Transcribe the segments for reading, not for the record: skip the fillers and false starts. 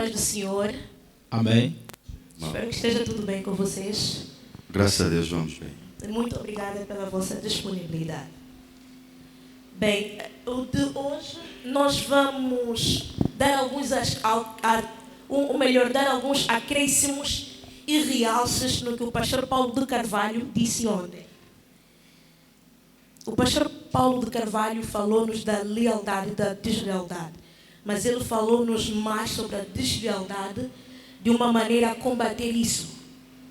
paz do Senhor. Amém. Espero que esteja tudo bem com vocês. Graças a Deus, vamos bem. Muito obrigada pela vossa disponibilidade. Bem, o de hoje nós vamos dar dar alguns acréscimos e realces no que o pastor Paulo de Carvalho disse ontem. O pastor Paulo de Carvalho falou-nos da lealdade e da deslealdade, mas ele falou-nos mais sobre a deslealdade de uma maneira a combater isso,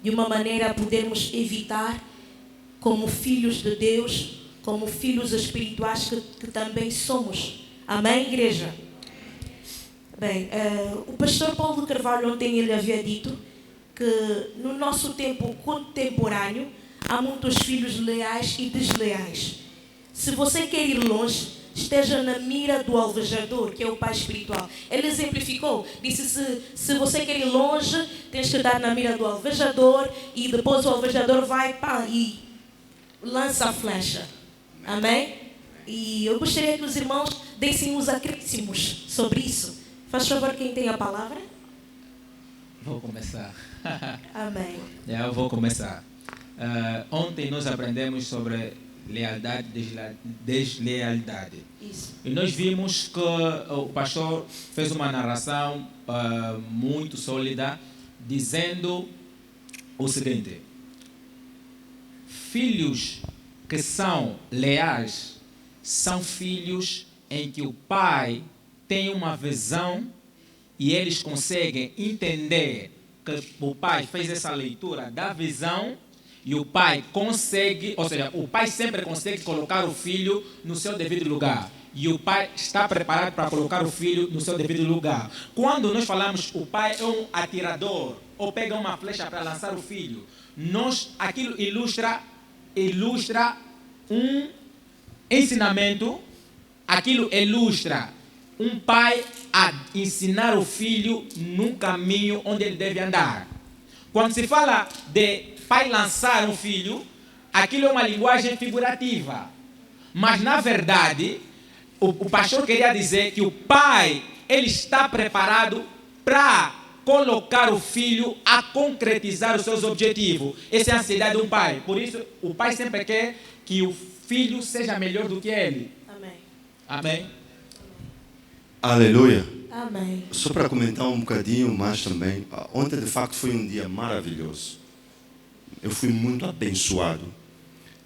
de uma maneira a podermos evitar, como filhos de Deus, como filhos espirituais que também somos. Amém, igreja? Bem, o pastor Paulo de Carvalho ontem ele havia dito que no nosso tempo contemporâneo há muitos filhos leais e desleais. Se você quer ir longe, esteja na mira do alvejador, que é o pai espiritual. Ele exemplificou, disse, se você quer ir longe, tens que dar na mira do alvejador e depois o alvejador vai e lança a flecha. Amém? E eu gostaria que os irmãos dessem os acréscimos sobre isso. Faz favor, quem tem a palavra? Vou começar. Amém. Eu vou começar. Ontem nós aprendemos sobre lealdade e deslealdade. Isso. E nós vimos que o pastor fez uma narração muito sólida, dizendo o seguinte: filhos que são leais são filhos em que o pai tem uma visão e eles conseguem entender que o pai fez essa leitura da visão e o pai consegue, ou seja, o pai sempre consegue colocar o filho no seu devido lugar. E o pai está preparado para colocar o filho no seu devido lugar. Quando nós falamos o pai é um atirador ou pega uma flecha para lançar o filho, aquilo ilustra um ensinamento, aquilo ilustra um pai a ensinar o filho num caminho onde ele deve andar. Quando se fala de pai lançar um filho, aquilo é uma linguagem figurativa. Mas, na verdade, o pastor queria dizer que o pai, ele está preparado para colocar o filho a concretizar os seus objetivos. Essa é a ansiedade de um pai. Por isso, o pai sempre quer que o filho seja melhor do que ele. Amém. Amém? Aleluia. Amém. Só para comentar um bocadinho mais também, ontem de facto foi um dia maravilhoso. Eu fui muito abençoado.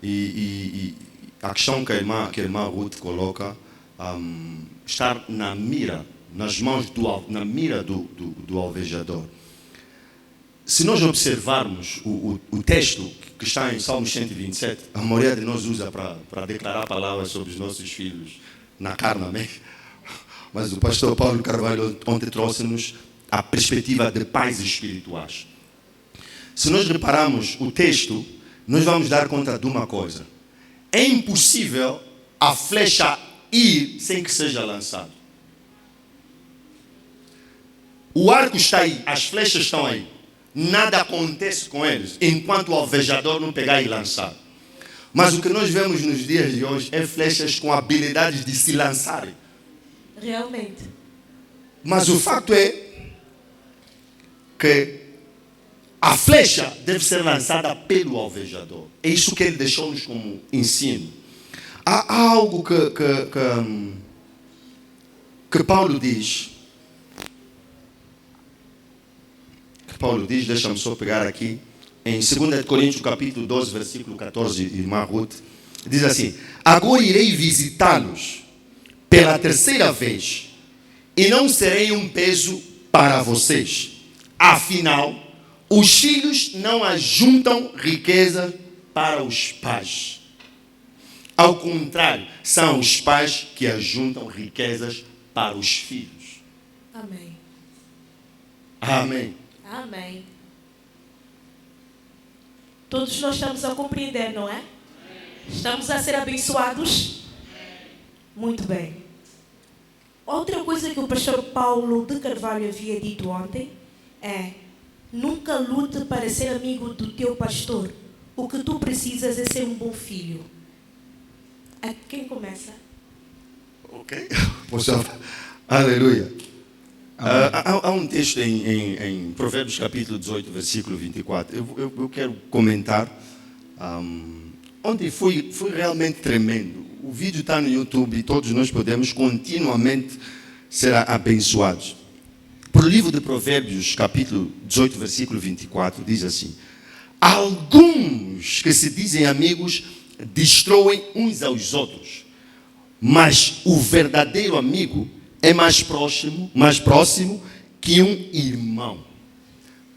E a questão que a irmã Ruth coloca, estar na mira, nas mãos na mira do alvejador. Se nós observarmos o texto que está em Salmos 127, a maioria de nós usa para declarar palavras sobre os nossos filhos na carne, amém? Mas o pastor Paulo Carvalho ontem trouxe-nos a perspectiva de pais espirituais. Se nós repararmos o texto, nós vamos dar conta de uma coisa. É impossível a flecha ir sem que seja lançado. O arco está aí, as flechas estão aí. Nada acontece com eles enquanto o alvejador não pegar e lançar. Mas o que nós vemos nos dias de hoje é flechas com habilidades de se lançarem. Realmente. Mas o fato é que a flecha deve ser lançada pelo alvejador. É isso que ele deixou-nos como ensino. Há algo que Paulo diz. Deixa-me só pegar aqui. Em 2 Coríntios capítulo 12, versículo 14, irmã Ruth. Diz assim: agora irei visitá-los pela terceira vez e não serei um peso para vocês. Afinal, os filhos não ajuntam riqueza para os pais. Ao contrário, são os pais que ajuntam riquezas para os filhos. Amém. Amém. Amém. Todos nós estamos a compreender, não é? Estamos a ser abençoados? Muito bem. Outra coisa que o pastor Paulo de Carvalho havia dito ontem é: nunca lute para ser amigo do teu pastor. O que tu precisas é ser um bom filho. Quem começa? Ok. Aleluia. Há um texto em Provérbios capítulo 18, versículo 24. Eu quero comentar. Ontem foi realmente tremendo. O vídeo está no YouTube e todos nós podemos continuamente ser abençoados. Para o livro de Provérbios, capítulo 18, versículo 24, diz assim: alguns que se dizem amigos destroem uns aos outros, mas o verdadeiro amigo é mais próximo que um irmão.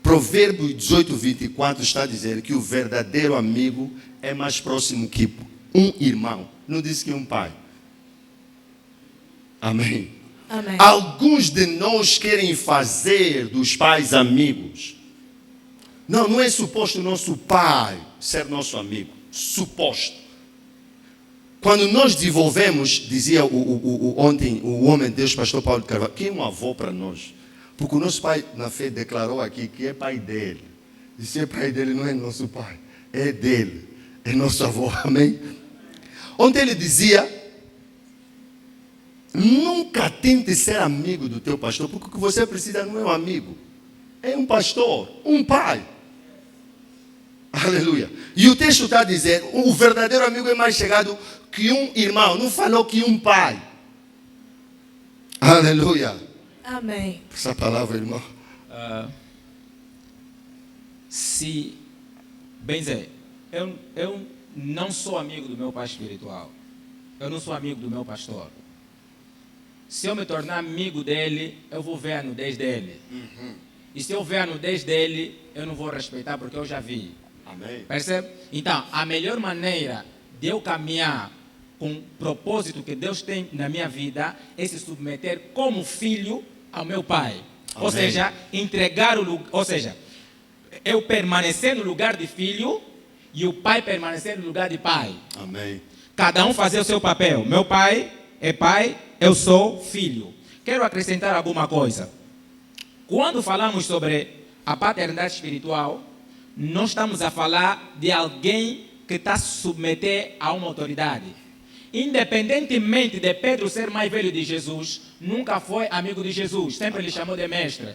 Provérbios 18, 24 está a dizer que o verdadeiro amigo é mais próximo que um irmão. Não diz que um pai. Amém. Amém. Alguns de nós querem fazer dos pais amigos. Não é suposto o nosso pai ser nosso amigo. Suposto. Quando nós desenvolvemos, dizia ontem o homem de Deus, pastor Paulo de Carvalho, que é um avô para nós. Porque o nosso pai na fé declarou aqui que é pai dele. E se é pai dele, não é nosso pai. É dele. É nosso avô. Amém? Ontem ele dizia: nunca tente ser amigo do teu pastor, porque o que você precisa não é um amigo, é um pastor, um pai. Aleluia. E o texto está a dizer: o verdadeiro amigo é mais chegado que um irmão. Não falou que um pai. Aleluia. Amém. Essa palavra, irmão. Bem dizer, eu não sou amigo do meu pai espiritual. Eu não sou amigo do meu pastor. Se eu me tornar amigo dele, eu vou ver a nudez dele. E se eu ver a nudez dele, eu não vou respeitar porque eu já vi. Amém. Percebe? Então, a melhor maneira de eu caminhar com o propósito que Deus tem na minha vida é se submeter como filho ao meu pai. Amém. Ou seja, entregar o lugar, ou seja, eu permanecer no lugar de filho e o pai permanecer no lugar de pai. Amém. Cada um fazer o seu papel. Meu pai é pai, eu sou filho. Quero acrescentar alguma coisa. Quando falamos sobre a paternidade espiritual, nós estamos a falar de alguém que está a se submeter a uma autoridade. Independentemente de Pedro ser mais velho de Jesus, nunca foi amigo de Jesus, sempre lhe chamou de mestre.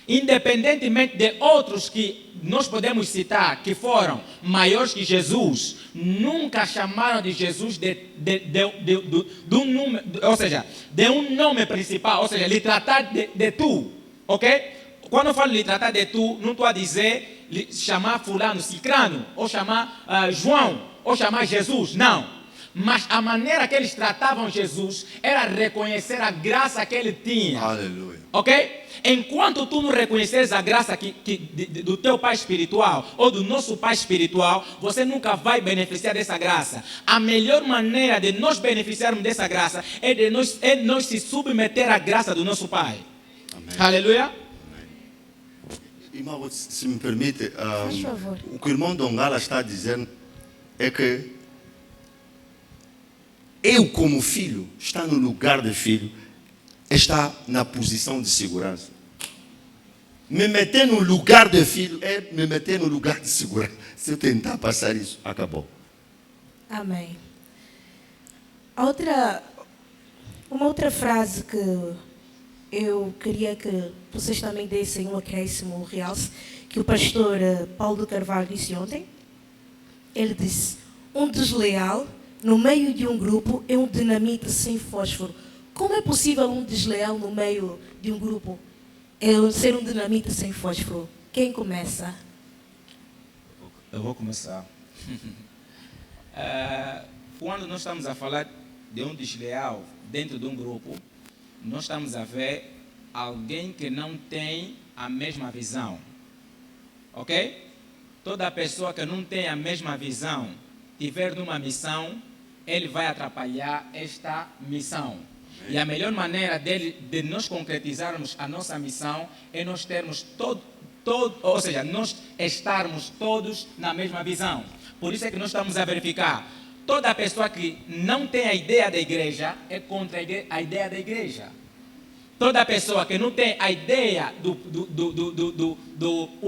Independentemente de outros que nós podemos citar, que foram maiores que Jesus, nunca chamaram de Jesus de um nome, ou seja, de um nome principal, ou seja, lhe tratar de tu, ok? Quando eu falo lhe tratar de tu, não estou a dizer chamar fulano, cicrano, ou chamar João, ou chamar Jesus, não. Mas a maneira que eles tratavam Jesus era reconhecer a graça que ele tinha. Aleluia. Ok? Enquanto tu não reconheceres a graça do teu pai espiritual ou do nosso pai espiritual, você nunca vai beneficiar dessa graça. A melhor maneira de nós beneficiarmos dessa graça é nós se submeter à graça do nosso pai. Amém. Aleluia. Amém. Irmão, se me permite, Faz favor. o que o irmão Dongala está dizendo é que eu, como filho, está no lugar de filho, está na posição de segurança. Me meter no lugar de filho é me meter no lugar de segurança. Se eu tentar passar isso, acabou. Amém. Uma outra frase que eu queria que vocês também dessem um acréscimo, um realce, que o pastor Paulo de Carvalho disse ontem. Ele disse: um desleal no meio de um grupo é um dinamite sem fósforo. Como é possível um desleal no meio de um grupo ser um dinamite sem fósforo? Quem começa? Eu vou começar. Quando nós estamos a falar de um desleal dentro de um grupo, nós estamos a ver alguém que não tem a mesma visão. Ok? Toda pessoa que não tem a mesma visão, tiver numa missão, ele vai atrapalhar esta missão. E a melhor maneira de nós concretizarmos a nossa missão é nós termos ou seja, nós estarmos todos na mesma visão. Por isso é que nós estamos a verificar. Toda pessoa que não tem a ideia da igreja é contra a ideia da igreja. Toda pessoa que não tem a ideia do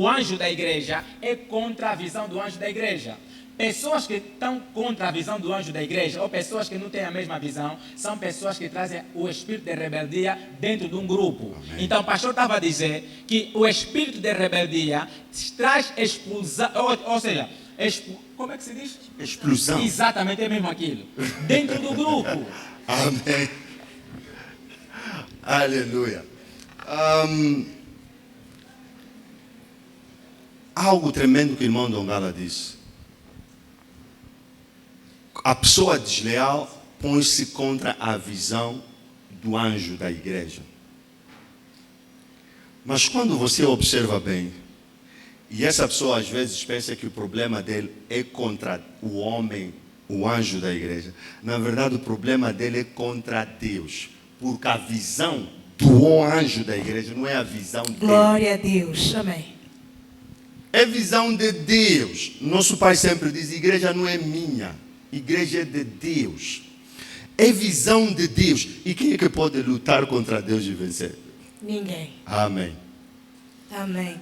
anjo da igreja é contra a visão do anjo da igreja. pessoas que estão contra a visão do anjo da igreja, ou pessoas que não têm a mesma visão, são pessoas que trazem o espírito de rebeldia dentro de um grupo. Amém. Então o pastor estava a dizer que o espírito de rebeldia traz expulsão, ou seja, como é que se diz? Explosão. Exatamente, é mesmo aquilo. Dentro do grupo. Amém. Aleluia. Algo tremendo que o irmão Dongala disse. A pessoa desleal põe-se contra a visão do anjo da igreja. Mas quando você observa bem, e essa pessoa às vezes pensa que o problema dele é contra o homem, o anjo da igreja. Na verdade, o problema dele é contra Deus. Porque a visão do anjo da igreja não é a visão dele. Glória a Deus. Amém. É visão de Deus. Nosso pai sempre diz: igreja não é minha, igreja é de Deus. É visão de Deus. E quem é que pode lutar contra Deus e vencer? Ninguém. Amém. Amém.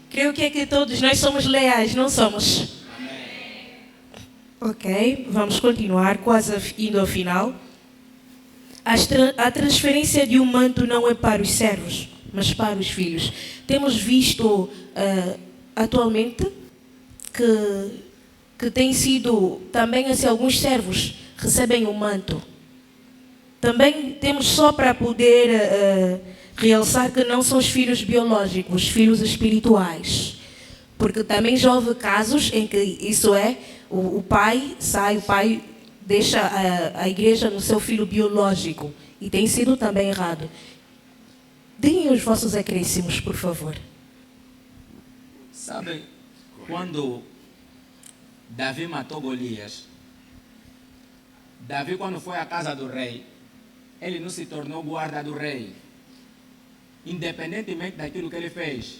Creio que aqui todos nós somos leais, não somos? Ok, vamos continuar, quase indo ao final. A transferência de um manto não é para os servos, mas para os filhos. Temos visto atualmente que tem sido também assim, alguns servos recebem o manto. Também temos só para poder realçar que não são os filhos biológicos, filhos espirituais. Porque também já houve casos em que isso é, o pai deixa a igreja no seu filho biológico. E tem sido também errado. Deem os vossos acréscimos, por favor. Sabe, quando Davi matou Golias, Davi, quando foi à casa do rei, ele não se tornou guarda do rei. Independentemente daquilo que ele fez,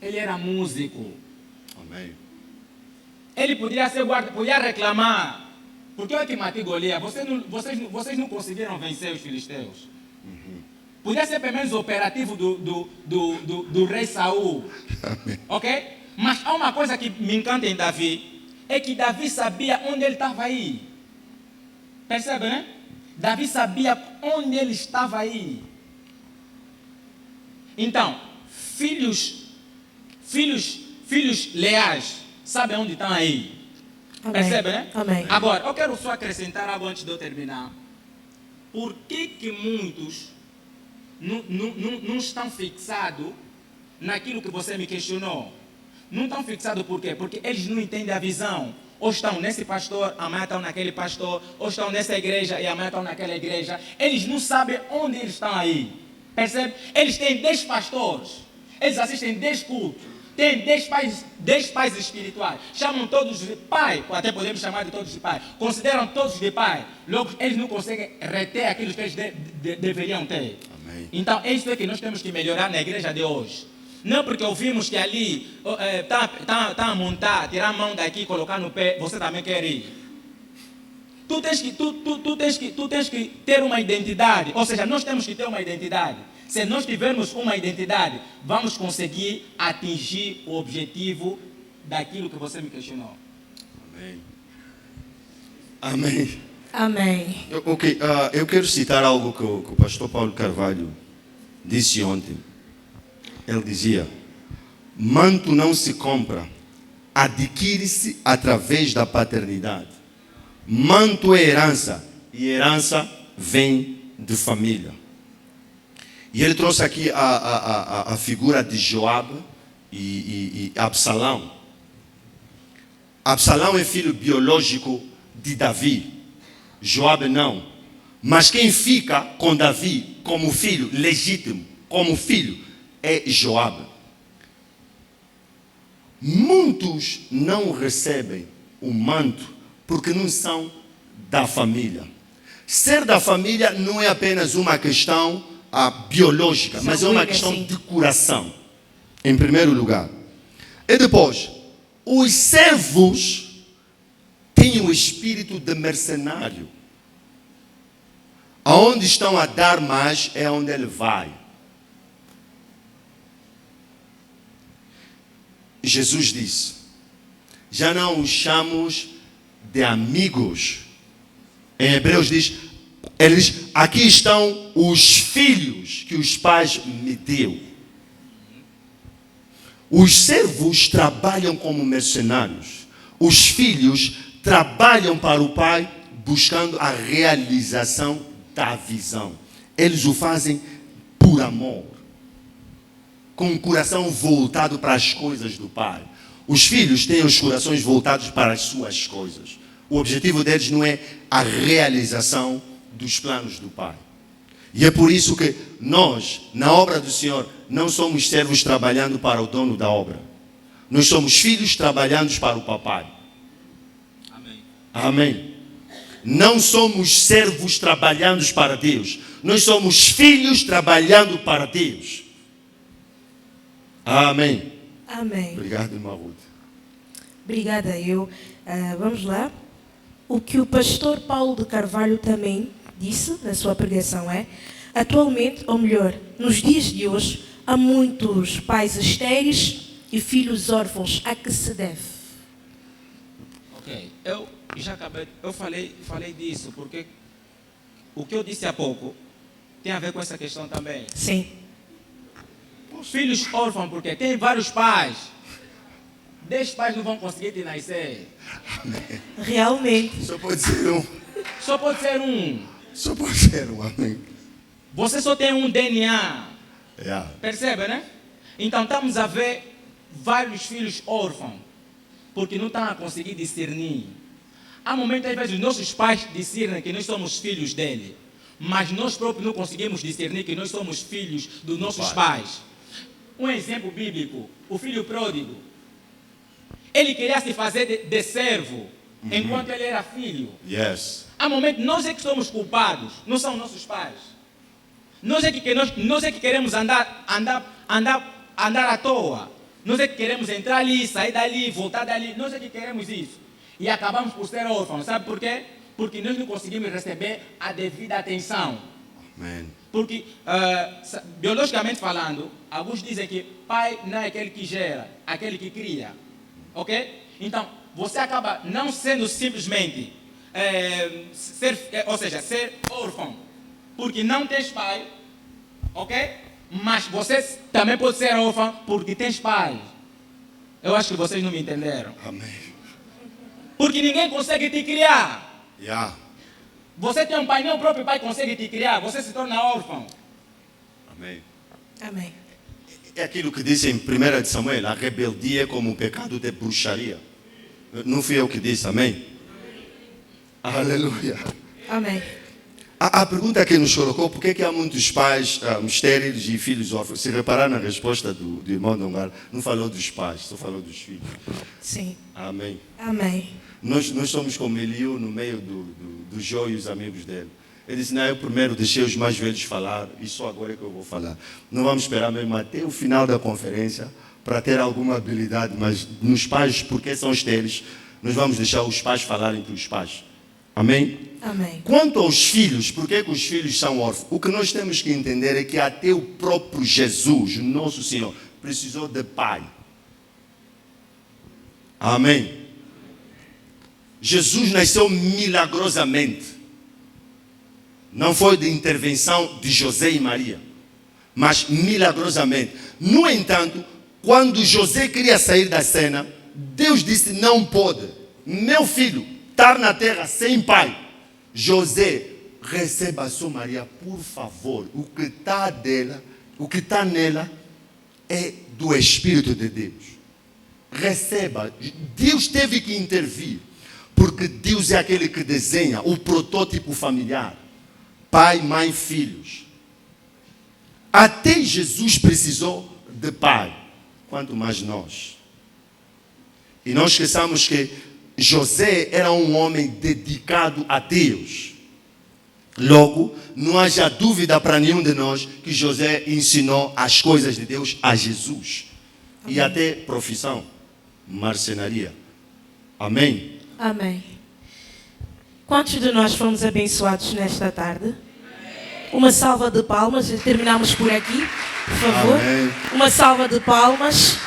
ele era músico. Amém. Ele podia ser guarda, podia reclamar. Por que eu que matei Golias? Vocês não conseguiram vencer os filisteus. Podia ser pelo menos operativo do rei Saul. Amém. Ok? Mas há uma coisa que me encanta em Davi, é que Davi sabia onde ele estava aí. Percebe, né? Davi sabia onde ele estava aí. Então, filhos leais, sabem onde estão aí. Amém. Percebe, né? Amém. Agora, eu quero só acrescentar algo antes de eu terminar. Por que muitos não estão fixados naquilo que você me questionou? Não estão fixados por quê? Porque eles não entendem a visão. Ou estão nesse pastor, amanhã estão naquele pastor. Ou estão nessa igreja e amanhã estão naquela igreja. Eles não sabem onde eles estão aí. Percebe? Eles têm 10 pastores. Eles assistem 10 cultos. Tem 10 pais espirituais. Chamam todos de pai. Até podemos chamar de todos de pai. Consideram todos de pai. Logo, eles não conseguem reter aquilo que eles deveriam ter. Amém. Então, é isso que nós temos que melhorar na igreja de hoje. Não porque ouvimos que ali tá a montar, tirar a mão daqui, colocar no pé, você também quer ir. Tu tens que ter uma identidade. Ou seja, nós temos que ter uma identidade. Se nós tivermos uma identidade, vamos conseguir atingir o objetivo daquilo que você me questionou. Amém. Amém. Amém. Ok, eu quero citar algo que o pastor Paulo Carvalho disse ontem. Ele dizia: manto não se compra, adquire-se através da paternidade. Manto é herança, e herança vem de família. E ele trouxe aqui a figura de Joabe e Absalão. Absalão é filho biológico de Davi. Joabe não. Mas quem fica com Davi como filho legítimo, como filho, é Joabe. Muitos não recebem o manto porque não são da família. Ser da família não é apenas uma questão biológica, mas é uma questão de coração, em primeiro lugar. E depois, os servos têm o espírito de mercenário. Aonde estão a dar mais é onde ele vai. Jesus disse: já não os chamo de amigos. Em Hebreus diz, eles, aqui estão os filhos que os pais me deu. Os servos trabalham como mercenários. Os filhos trabalham para o pai buscando a realização da visão. Eles o fazem por amor, com o coração voltado para as coisas do pai. Os filhos têm os corações voltados para as suas coisas. O objetivo deles não é a realização dos planos do pai. E é por isso que nós, na obra do Senhor, não somos servos trabalhando para o dono da obra. Nós somos filhos trabalhando para o papai. Amém. Amém. Não somos servos trabalhando para Deus. Nós somos filhos trabalhando para Deus. Amém. Amém. Obrigado, irmã Ruth. Obrigada, eu. Vamos lá. O que o pastor Paulo de Carvalho também disse na sua pregação é: atualmente, ou melhor, nos dias de hoje, há muitos pais estéreis e filhos órfãos. A que se deve? Ok, eu já acabei, eu falei disso, porque o que eu disse há pouco tem a ver com essa questão também. Sim. Os filhos órfãos, porque tem vários pais. 10 pais não vão conseguir te nascer. Realmente. Só pode ser um. Só pode ser um. Só pode ser um, amém. Você só tem um DNA. Yeah. Percebe, né? Então estamos a ver vários filhos órfãos, porque não estão a conseguir discernir. Há momentos, às vezes, os nossos pais discernem que nós somos filhos dele, mas nós próprios não conseguimos discernir que nós somos filhos dos nossos pais. Um exemplo bíblico: o filho pródigo. Ele queria se fazer de servo, enquanto ele era filho. Yes. Há momentos, nós é que somos culpados, não são nossos pais. Nós é que queremos andar à toa. Nós é que queremos entrar ali, sair dali, voltar dali. Nós é que queremos isso. E acabamos por ser órfãos. Sabe por quê? Porque nós não conseguimos receber a devida atenção. Amém. Porque, biologicamente falando, alguns dizem que pai não é aquele que gera, aquele que cria. Ok? Então, você acaba não sendo simplesmente ser órfão, porque não tens pai, ok? Mas você também pode ser órfão porque tens pai. Eu acho que vocês não me entenderam. Amém. Porque ninguém consegue te criar. Yeah. Você tem um pai, nem o próprio pai consegue te criar, você se torna órfão. Amém. Amém. É aquilo que disse em 1 de Samuel: a rebeldia é como um pecado de bruxaria. Não fui eu que disse, amém? Aleluia. Amém. A pergunta que nos colocou: por que há muitos pais estéreis e filhos órfãos? Se reparar na resposta do irmão Dongar, não falou dos pais, só falou dos filhos. Sim. Amém. Amém. Nós somos como Eliú no meio do Jó e os amigos dele. Ele disse: não, eu primeiro deixei os mais velhos falar e só agora é que eu vou falar. Não vamos esperar mesmo até o final da conferência para ter alguma habilidade, mas nos pais, porque são estéreis, nós vamos deixar os pais falarem para os pais. Amém? Amém. Quanto aos filhos, por que os filhos são órfãos? O que nós temos que entender é que até o próprio Jesus, nosso Senhor, precisou de pai. Amém? Jesus nasceu milagrosamente. Não foi de intervenção de José e Maria, mas milagrosamente. No entanto, quando José queria sair da cena, Deus disse: não pode, meu filho, estar na terra sem pai. José, receba a sua Maria, por favor. O que está dela, o que está nela é do Espírito de Deus. Receba. Deus teve que intervir, porque Deus é aquele que desenha o protótipo familiar. Pai, mãe, filhos. Até Jesus precisou de pai, quanto mais nós. E não esqueçamos que José era um homem dedicado a Deus. Logo, não haja dúvida para nenhum de nós que José ensinou as coisas de Deus a Jesus. Amém. E até profissão, marcenaria. Amém? Amém. Quantos de nós fomos abençoados nesta tarde? Uma salva de palmas, terminamos por aqui, por favor. Amém. Uma salva de palmas.